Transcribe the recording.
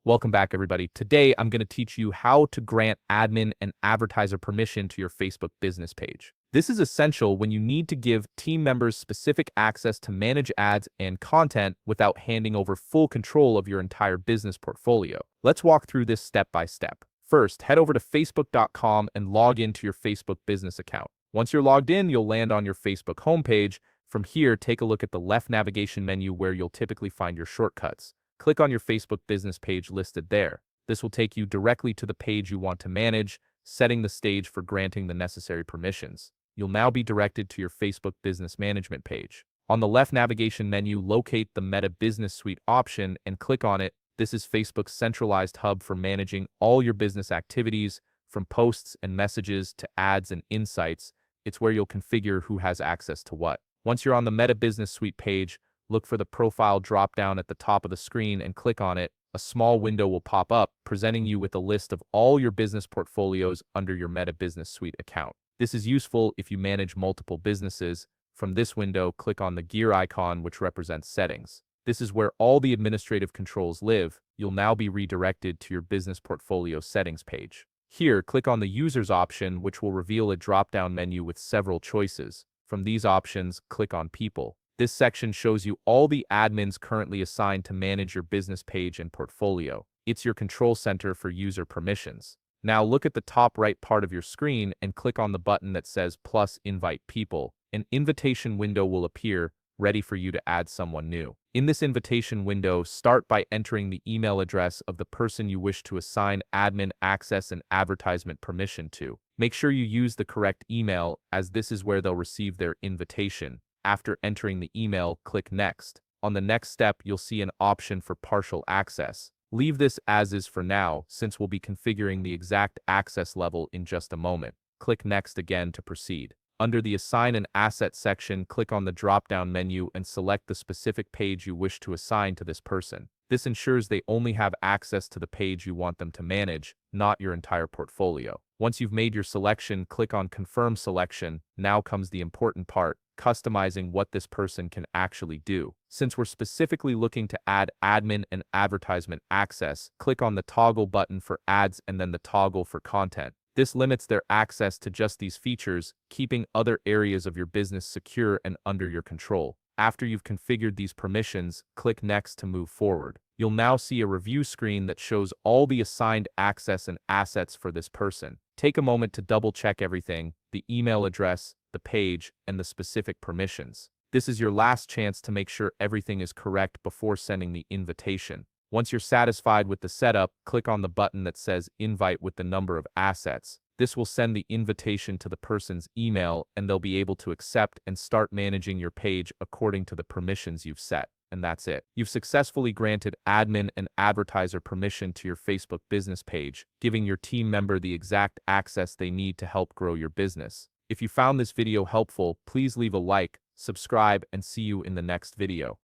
Welcome back, everybody. Today, I'm going to teach you how to grant admin and advertiser permission to your Facebook business page. This is essential when you need to give team members specific access to manage ads and content without handing over full control of your entire business portfolio. Let's walk through this step by step. First, head over to facebook.com and log into your Facebook business account. Once you're logged in, you'll land on your Facebook homepage. From here, take a look at the left navigation menu where you'll typically find your shortcuts. Click on your Facebook business page listed there. This will take you directly to the page you want to manage, setting the stage for granting the necessary permissions. You'll now be directed to your Facebook business management page. On the left navigation menu, locate the Meta Business Suite option and click on it. This is Facebook's centralized hub for managing all your business activities, from posts and messages to ads and insights. It's where you'll configure who has access to what. Once you're on the Meta Business Suite page, look for the profile drop-down at the top of the screen and click on it. A small window will pop up, presenting you with a list of all your business portfolios under your Meta Business Suite account. This is useful if you manage multiple businesses. From this window, click on the gear icon, which represents settings. This is where all the administrative controls live. You'll now be redirected to your business portfolio settings page. Here, click on the Users option, which will reveal a drop-down menu with several choices. From these options, click on People. This section shows you all the admins currently assigned to manage your business page and portfolio. It's your control center for user permissions. Now look at the top right part of your screen and click on the button that says plus invite people. An invitation window will appear, ready for you to add someone new. In this invitation window, start by entering the email address of the person you wish to assign admin access and advertisement permission to. Make sure you use the correct email, as this is where they'll receive their invitation. After entering the email, click Next. On the next step, you'll see an option for partial access. Leave this as is for now, since we'll be configuring the exact access level in just a moment. Click Next again to proceed. Under the Assign an Asset section, click on the drop-down menu and select the specific page you wish to assign to this person. This ensures they only have access to the page you want them to manage, not your entire portfolio. Once you've made your selection, click on Confirm Selection. Now comes the important part: customizing what this person can actually do. Since we're specifically looking to add admin and advertisement access, click on the toggle button for ads and then the toggle for content. This limits their access to just these features, keeping other areas of your business secure and under your control. After you've configured these permissions, click Next to move forward. You'll now see a review screen that shows all the assigned access and assets for this person. Take a moment to double-check everything: the email address, the page, and the specific permissions. This is your last chance to make sure everything is correct before sending the invitation. Once you're satisfied with the setup, click on the button that says Invite with the number of assets. This will send the invitation to the person's email, and they'll be able to accept and start managing your page according to the permissions you've set. And that's it. You've successfully granted admin and advertiser permission to your Facebook business page, giving your team member the exact access they need to help grow your business. If you found this video helpful, please leave a like, subscribe, and see you in the next video.